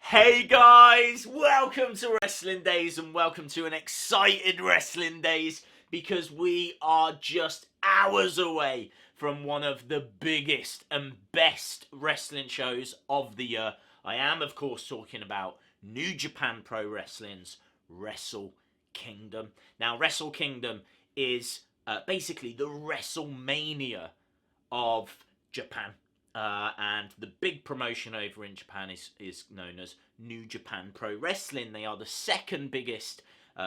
Hey guys, welcome to Wrestling Days and welcome to an excited Wrestling Days because we are just hours away from one of the biggest and best wrestling shows of the year. I am, of course, talking about New Japan Pro Wrestling's Wrestle Kingdom. Now, Wrestle Kingdom is basically the WrestleMania of Japan. And the big promotion over in Japan is known as New Japan Pro Wrestling. They are the second biggest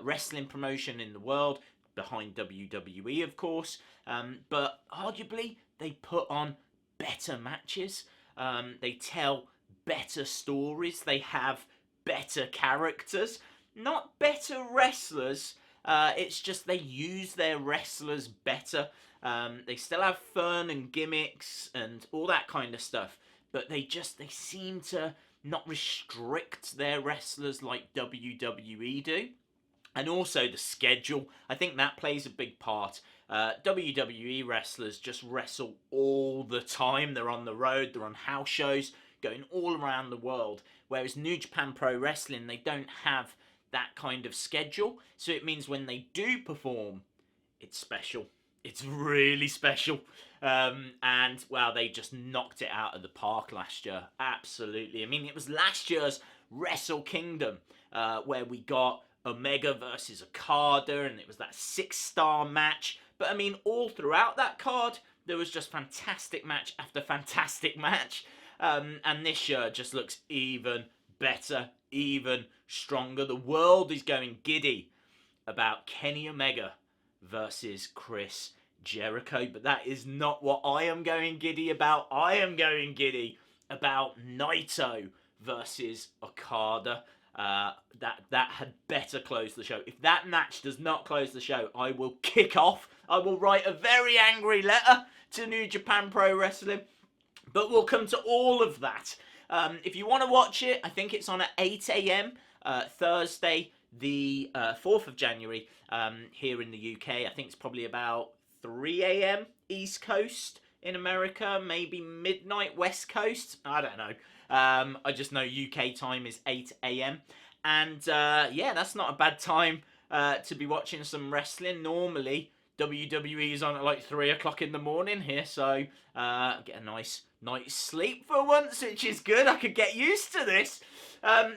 wrestling promotion in the world, behind WWE, of course. But arguably, they put on better matches. They tell better stories. They have better characters. Not better wrestlers. It's just they use their wrestlers better. They still have fun and gimmicks and all that kind of stuff, but they seem to not restrict their wrestlers like WWE do. And also the schedule, I think that plays a big part. WWE wrestlers just wrestle all the time. They're on the road, they're on house shows, going all around the world. Whereas New Japan Pro Wrestling, they don't have that kind of schedule. So it means when they do perform, it's special. It's really special. And, well, they just knocked it out of the park last year. Absolutely. I mean, it was last year's Wrestle Kingdom where we got Omega versus Okada, and it was that 6-star match. But, I mean, all throughout that card, there was just fantastic match after fantastic match. And this year just looks even better, even stronger. The world is going giddy about Kenny Omega versus Chris Jericho, but that is not what I am going giddy about. I am going giddy about Naito versus Okada. That had better close the show. If that match does not close the show, I will kick off. I will write a very angry letter to New Japan Pro Wrestling. But we'll come to all of that. If you want to watch it, I think it's on at 8 a.m. Thursday, the 4th of January, here in the UK. I think it's probably about 3 a.m. East Coast in America, maybe midnight West Coast. I don't know. I just know UK time is 8 a.m. And yeah, that's not a bad time to be watching some wrestling. Normally, WWE is on at like 3 o'clock in the morning here, so get a nice night's sleep for once, which is good. I could get used to this.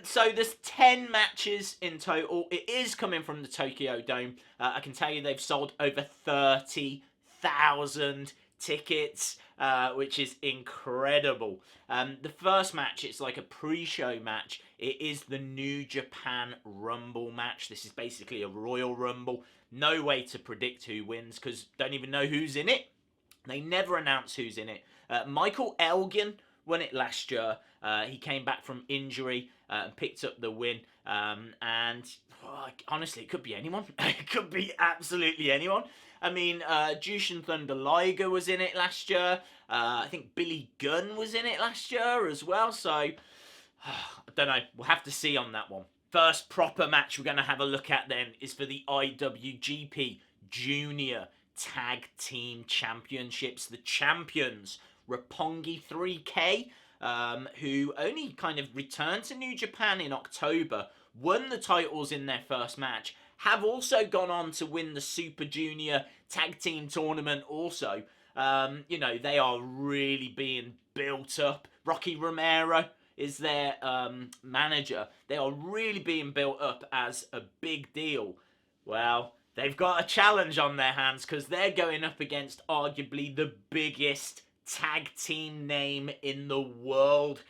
So there's 10 matches in total. It is coming from the Tokyo Dome. I can tell you they've sold over 30,000 tickets, which is incredible. The first match, it's like a pre-show match. It is the New Japan Rumble match. This is basically a Royal Rumble. No way to predict who wins because don't even know who's in it. They never announce who's in it. Michael Elgin won it last year. He came back from injury and picked up the win. And honestly, it could be anyone. It could be absolutely anyone. I mean, Jushin Thunder Liger was in it last year. I think Billy Gunn was in it last year as well. So, I don't know. We'll have to see on that one. First proper match we're going to have a look at then is for the IWGP Junior Tag Team Championships. The champions, Roppongi 3K, who only kind of returned to New Japan in October, won the titles in their first match, have also gone on to win the Super Junior Tag Team Tournament also. You know, they are really being built up. Rocky Romero is their manager. They are really being built up as a big deal. Well, they've got a challenge on their hands because they're going up against arguably the biggest tag team name in the world.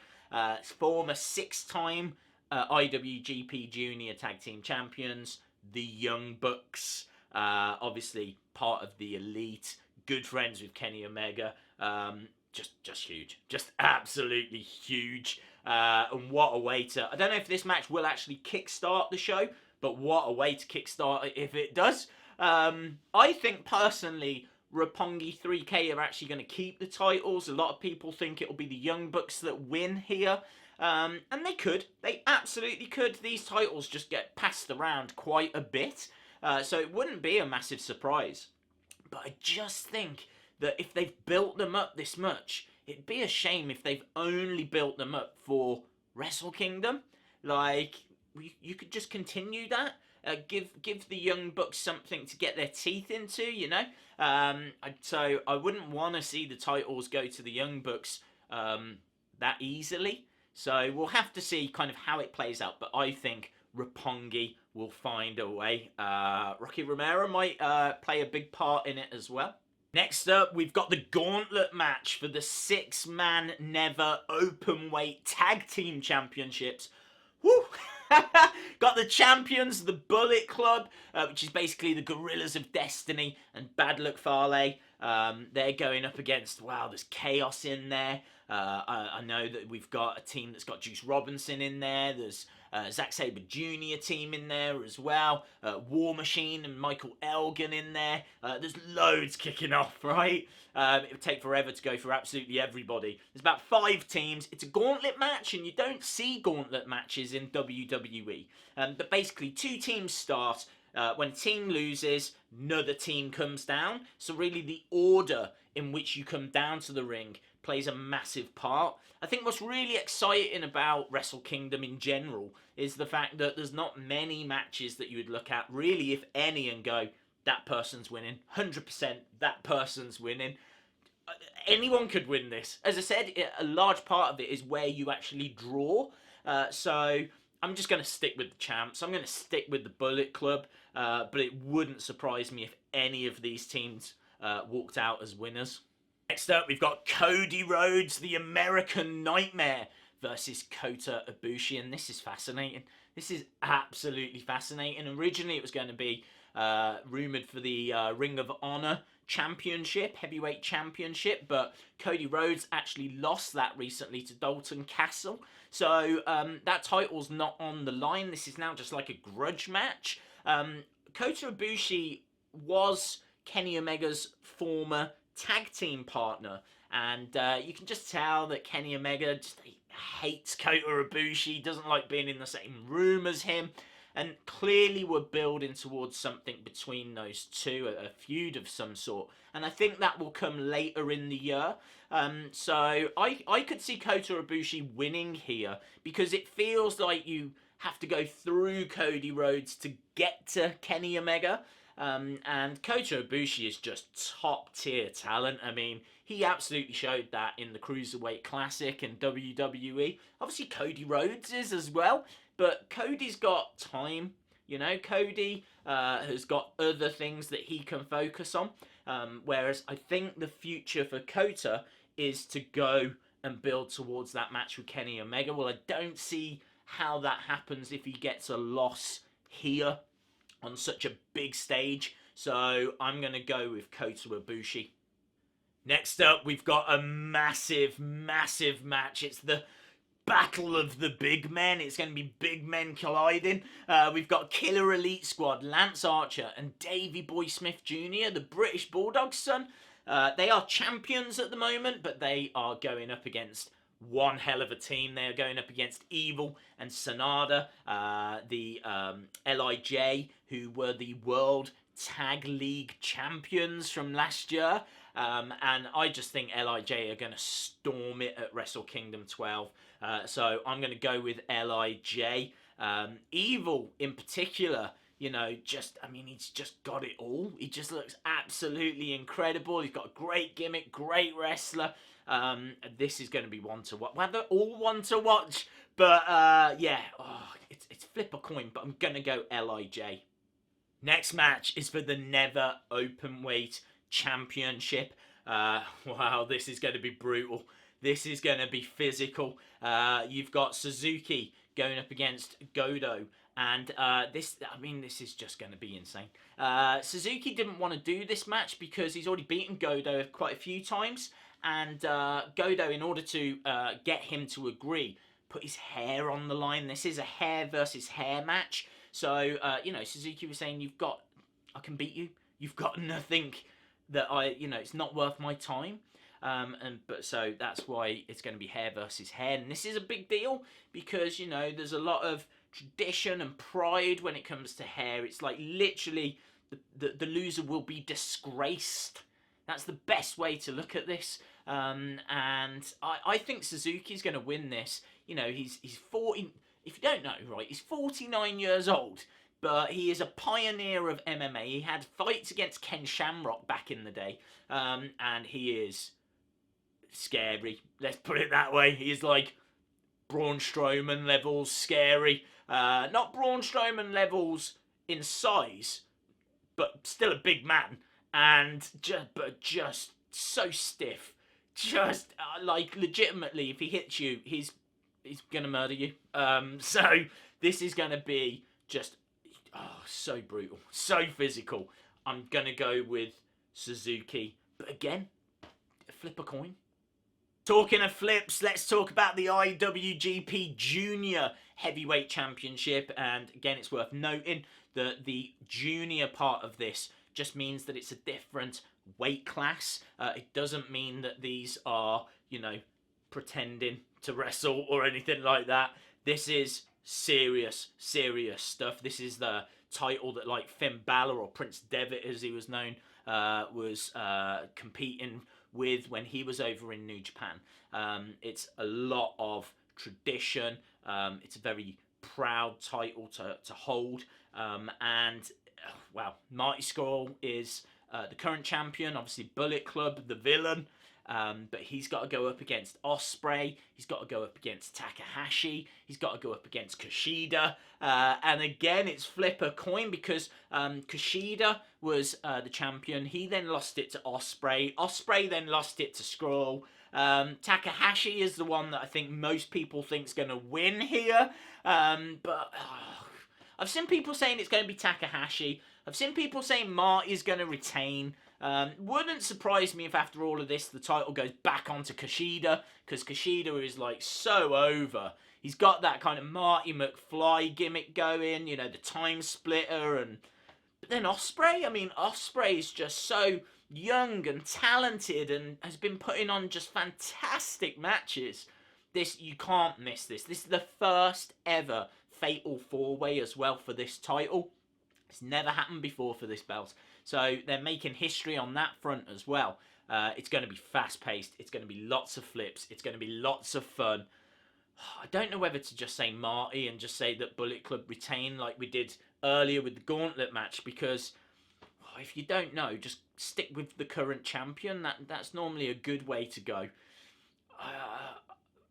Former 6-time IWGP Junior Tag Team Champions, the Young Bucks. Obviously part of the Elite. Good friends with Kenny Omega. Just huge. Just absolutely huge. And what a way to... I don't know if this match will actually kickstart the show, but what a way to kickstart it if it does. I think personally, Roppongi 3K are actually going to keep the titles. A lot of people think it'll be the Young Bucks that win here. And they could. They absolutely could. These titles just get passed around quite a bit. So it wouldn't be a massive surprise. But I just think that if they've built them up this much, it'd be a shame if they've only built them up for Wrestle Kingdom. Like, you could just continue that. Give the Young Bucks something to get their teeth into, you know. So I wouldn't want to see the titles go to the Young Bucks that easily. So we'll have to see kind of how it plays out. But I think Roppongi will find a way. Rocky Romero might play a big part in it as well. Next up, we've got the gauntlet match for the 6-man Never Openweight Tag Team Championships. Woo! Got the champions, the Bullet Club, which is basically the Gorillas of Destiny, and Bad Luck Fale. They're going up against, wow, there's Chaos in there. I know that we've got a team that's got Juice Robinson in there. There's Zack Sabre Jr. team in there as well. War Machine and Michael Elgin in there. There's loads kicking off, right? It would take forever to go for absolutely everybody. There's about 5 teams. It's a gauntlet match, and you don't see gauntlet matches in WWE. But basically, 2 teams start. When a team loses, another team comes down. So really the order in which you come down to the ring plays a massive part. I think what's really exciting about Wrestle Kingdom in general is the fact that there's not many matches that you would look at, really, if any, and go, that person's winning. 100% that person's winning. Anyone could win this. As I said, a large part of it is where you actually draw. So I'm just going to stick with the champs. I'm going to stick with the Bullet Club. But it wouldn't surprise me if any of these teams walked out as winners. Next up, we've got Cody Rhodes, the American Nightmare, versus Kota Ibushi, and this is fascinating. This is absolutely fascinating. Originally, it was going to be rumoured for the Ring of Honor Championship, Heavyweight Championship, but Cody Rhodes actually lost that recently to Dalton Castle. So that title's not on the line. This is now just like a grudge match. Kota Ibushi was Kenny Omega's former tag team partner, and you can just tell that Kenny Omega just hates Kota Ibushi, doesn't like being in the same room as him, and clearly we're building towards something between those two, a feud of some sort, and I think that will come later in the year. So I could see Kota Ibushi winning here, because it feels like you have to go through Cody Rhodes to get to Kenny Omega. And Kota Ibushi is just top tier talent. I mean, he absolutely showed that in the Cruiserweight Classic in WWE. Obviously, Cody Rhodes is as well, but Cody's got time. You know, Cody has got other things that he can focus on. Whereas I think the future for Kota is to go and build towards that match with Kenny Omega. Well, I don't see how that happens if he gets a loss here on such a big stage, so I'm going to go with Kota Ibushi. Next up, we've got a massive, massive match. It's the Battle of the Big Men. It's going to be big men colliding. We've got Killer Elite Squad, Lance Archer, and Davey Boy Smith Jr., the British Bulldog's son. They are champions at the moment, but they are going up against one hell of a team. They are going up against Evil and Sonada, the LIJ, who were the World Tag League champions from last year. And I just think LIJ are going to storm it at Wrestle Kingdom 12. So I'm going to go with LIJ. Evil, in particular, you know, he's just got it all. He just looks absolutely incredible. He's got a great gimmick, great wrestler. This is going to be one to watch. Well, they're all one to watch, but yeah, it's flip a coin, but I'm going to go LIJ. Next match is for the Never Openweight Championship. Wow, this is going to be brutal. This is going to be physical. You've got Suzuki going up against Godo. And this is just going to be insane. Suzuki didn't want to do this match because he's already beaten Godo quite a few times. And Godo, in order to get him to agree, put his hair on the line. This is a hair versus hair match. So, Suzuki was saying, I can beat you. You've got nothing that it's not worth my time. So that's why it's going to be hair versus hair. And this is a big deal because, there's a lot of tradition and pride when it comes to hair. It's like literally the loser will be disgraced. That's the best way to look at this. And I think Suzuki's going to win this. He's 40. if you don't know, right, he's 49 years old, but he is a pioneer of MMA. He had fights against Ken Shamrock back in the day, and he is scary. Let's put it that way. He is like Braun Strowman levels scary. Not Braun Strowman levels in size, but still a big man, and just so stiff. Just like legitimately, if he hits you, he's gonna murder you. So this is gonna be just so brutal, so physical. I'm gonna go with Suzuki, but again, flip a coin. Talking of flips, let's talk about the IWGP Junior Heavyweight Championship. And again, it's worth noting that the junior part of this just means that it's a different weight class. It doesn't mean that these are, pretending to wrestle or anything like that. This is serious stuff. This is the title that like Finn Balor, or Prince Devitt as he was known, was competing with when he was over in New Japan. It's a lot of tradition. It's a very proud title to hold. Marty Scurll is the current champion. Obviously, Bullet Club, the villain. But he's got to go up against Ospreay. He's got to go up against Takahashi. He's got to go up against Kushida. And again, it's flip a coin because Kushida was the champion. He then lost it to Ospreay. Ospreay then lost it to Scurll. Takahashi is the one that I think most people think is going to win here. But I've seen people saying it's going to be Takahashi. I've seen people saying Marty's going to retain. Wouldn't surprise me if after all of this the title goes back onto Kushida, because Kushida is like so over. He's got that kind of Marty McFly gimmick going, the time splitter, but then Ospreay is just so young and talented and has been putting on just fantastic matches. You can't miss this. This is the first ever Fatal 4-Way as well for this title. It's never happened before for this belt. So they're making history on that front as well. It's going to be fast-paced. It's going to be lots of flips. It's going to be lots of fun. I don't know whether to just say Marty and just say that Bullet Club retain like we did earlier with the Gauntlet match, because if you don't know, just stick with the current champion. That's normally a good way to go.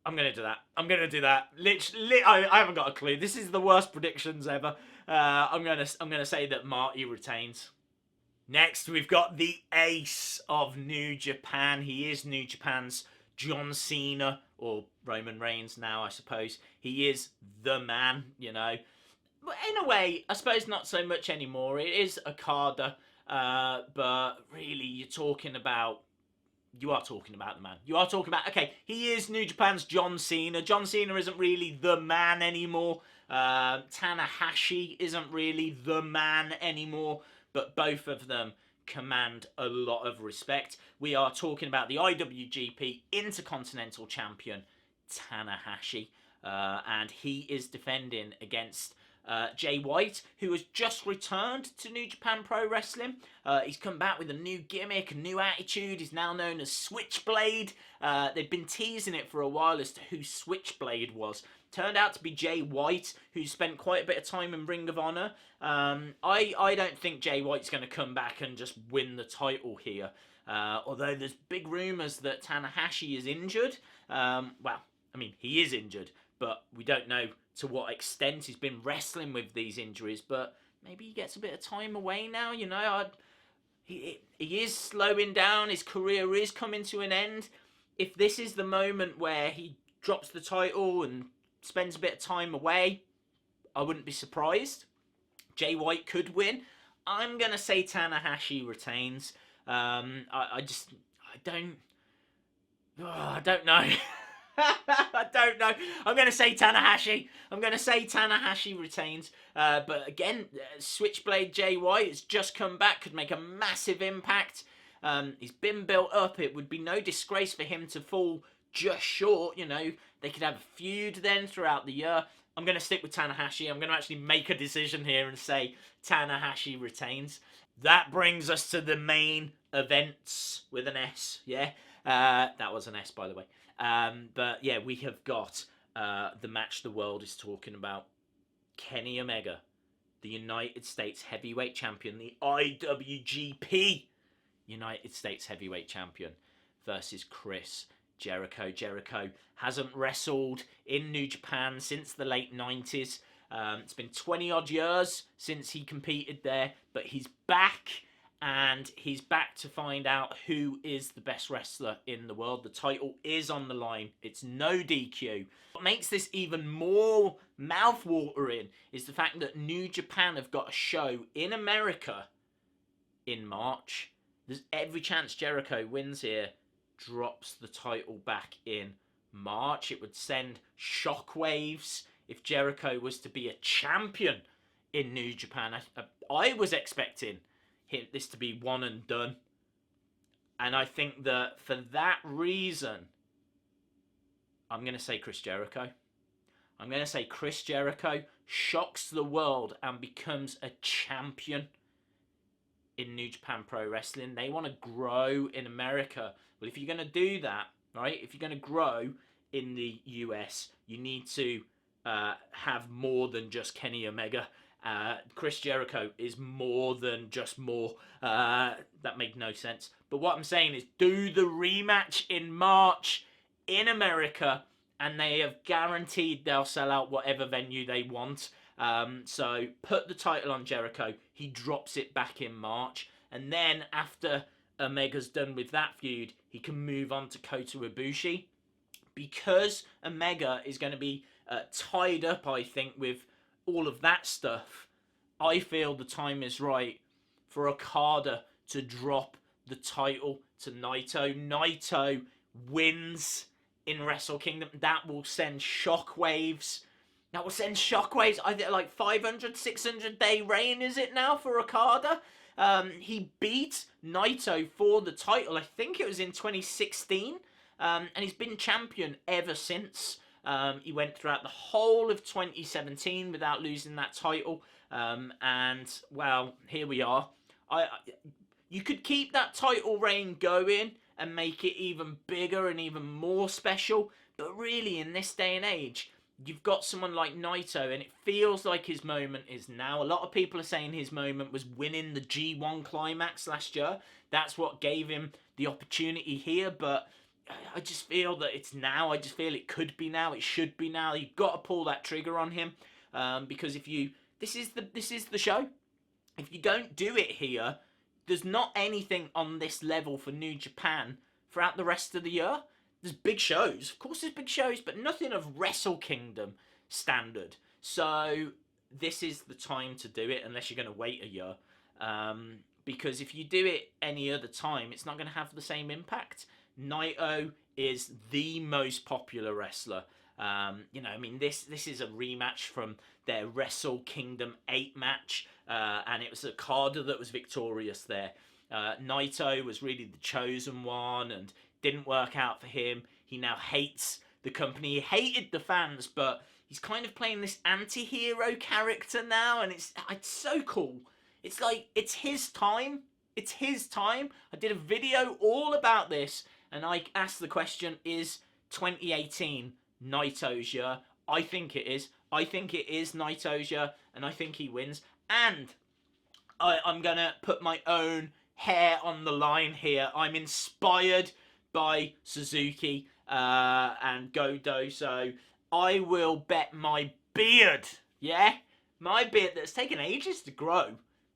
I'm going to do that. Literally, I haven't got a clue. This is the worst predictions ever. I'm gonna say that Marty retains. Next, we've got the ace of New Japan. He is New Japan's John Cena, or Roman Reigns now, I suppose. He is the man, But in a way, I suppose not so much anymore. It is Okada, but really, you are talking about the man. You are talking about, okay, he is New Japan's John Cena. John Cena isn't really the man anymore. Tanahashi isn't really the man anymore. But both of them command a lot of respect. We are talking about the IWGP Intercontinental Champion, Tanahashi. And he is defending against Jay White, who has just returned to New Japan Pro Wrestling. He's come back with a new gimmick, a new attitude. He's now known as Switchblade. They've been teasing it for a while as to who Switchblade was. Turned out to be Jay White, who spent quite a bit of time in Ring of Honor. I don't think Jay White's going to come back and just win the title here. Although there's big rumours that Tanahashi is injured. He is injured, but we don't know to what extent. He's been wrestling with these injuries, but maybe he gets a bit of time away now. He is slowing down. His career is coming to an end. If this is the moment where he drops the title and spends a bit of time away, I wouldn't be surprised. Jay White could win. I'm going to say Tanahashi retains. I don't know. I don't know. I'm going to say Tanahashi. Retains. But again, Switchblade Jay White has just come back. Could make a massive impact. He's been built up. It would be no disgrace for him to fall just short. They could have a feud then throughout the year. I'm going to stick with Tanahashi. I'm going to actually make a decision here and say Tanahashi retains. That brings us to the main events with an S. Yeah, that was an S, by the way. But yeah, we have got the match the world is talking about. Kenny Omega, the United States Heavyweight Champion, the IWGP United States Heavyweight Champion, versus Chris Jericho. Jericho hasn't wrestled in New Japan since the late 90s. It's been 20 odd years since he competed there, but he's back, and he's back to find out who is the best wrestler in the world. The title is on the line. It's no DQ. What makes this even more mouth-watering is the fact that New Japan have got a show in America in March. There's every chance Jericho wins here, drops the title back in March. It would send shockwaves if Jericho was to be a champion in New Japan. I was expecting this to be one and done. And I think that for that reason, I'm going to say Chris Jericho. I'm going to say Chris Jericho shocks the world and becomes a champion in New Japan Pro Wrestling. They want to grow in America. Well, if you're going to do that, right, if you're going to grow in the US, you need to have more than just Kenny Omega. Chris Jericho is more than just more. That made no sense. But what I'm saying is do the rematch in March in America, and they have guaranteed they'll sell out whatever venue they want. So put the title on Jericho. He drops it back in March. And then after Omega's done with that feud, he can move on to Kota Ibushi. Because Omega is going to be tied up, I think, with all of that stuff, I feel the time is right for Okada to drop the title to Naito. Naito wins in Wrestle Kingdom. That will send shockwaves. That will send shockwaves. I think like 500, 600 day reign, is it now, for Okada? He beat Naito for the title. I think it was in 2016. And he's been champion ever since. He went throughout the whole of 2017 without losing that title. And, well, here we are. You could keep that title reign going and make it even bigger and even more special. But really, in this day and age, you've got someone like Naito, and it feels like his moment is now. A lot of people are saying his moment was winning the G1 climax last year. That's what gave him the opportunity here, but I just feel that it's now. I just feel it could be now. It should be now. You've got to pull that trigger on him, because if you, this is the show. If you don't do it here, there's not anything on this level for New Japan throughout the rest of the year. There's big shows, of course. There's big shows, but nothing of Wrestle Kingdom standard. So this is the time to do it, unless you're going to wait a year. Because if you do it any other time, it's not going to have the same impact. Naito is the most popular wrestler. You know, I mean, this is a rematch from their Wrestle Kingdom 8 match, and it was Okada that was victorious there. Naito was really the chosen one, and didn't work out for him. He now hates the company. He hated the fans, but he's kind of playing this anti-hero character now, and it's so cool. It's like, it's his time. It's his time. I did a video all about this, and I asked the question, is 2018 Naito's year? I think it is. I think it is Naito's year, and I think he wins. And I'm going to put my own hair on the line here. I'm inspired by Suzuki and Godo, so I will bet my beard, yeah? My beard that's taken ages to grow.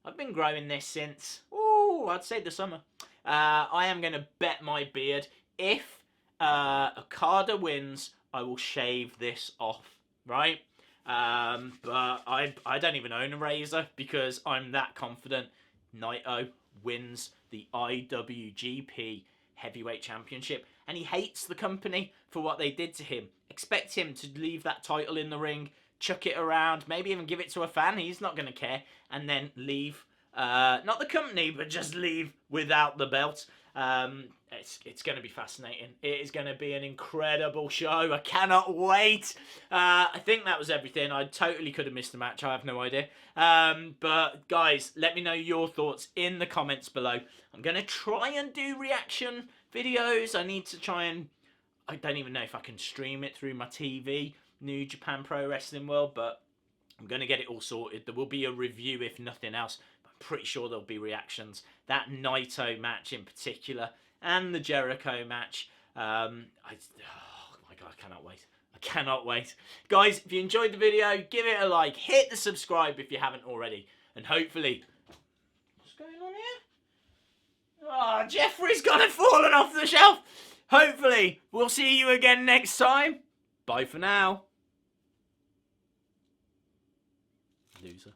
I've been growing this since, I'd say the summer. I am going to bet my beard. If Okada wins, I will shave this off, right? But I don't even own a razor because I'm that confident. Naito wins the IWGP Heavyweight Championship, and he hates the company for what they did to him. Expect him to leave that title in the ring, chuck it around, maybe even give it to a fan. He's not going to care, and then leave. Not the company, but just leave without the belt. It's going to be fascinating. It is going to be an incredible show. I cannot wait. I think that was everything. I totally could have missed the match. I have no idea. But guys, let me know your thoughts in the comments below. I'm going to try and do reaction videos. I need to try and, I don't even know if I can stream it through my TV. New Japan Pro Wrestling world, but I'm going to get it all sorted. There will be a review if nothing else. I'm pretty sure there'll be reactions. That Naito match in particular, and the Jericho match. Oh my god, I cannot wait. I cannot wait. Guys, if you enjoyed the video, give it a like. Hit the subscribe if you haven't already. And hopefully... What's going on here? Oh, Jeffrey's gone and fallen off the shelf. Hopefully, we'll see you again next time. Bye for now. Loser.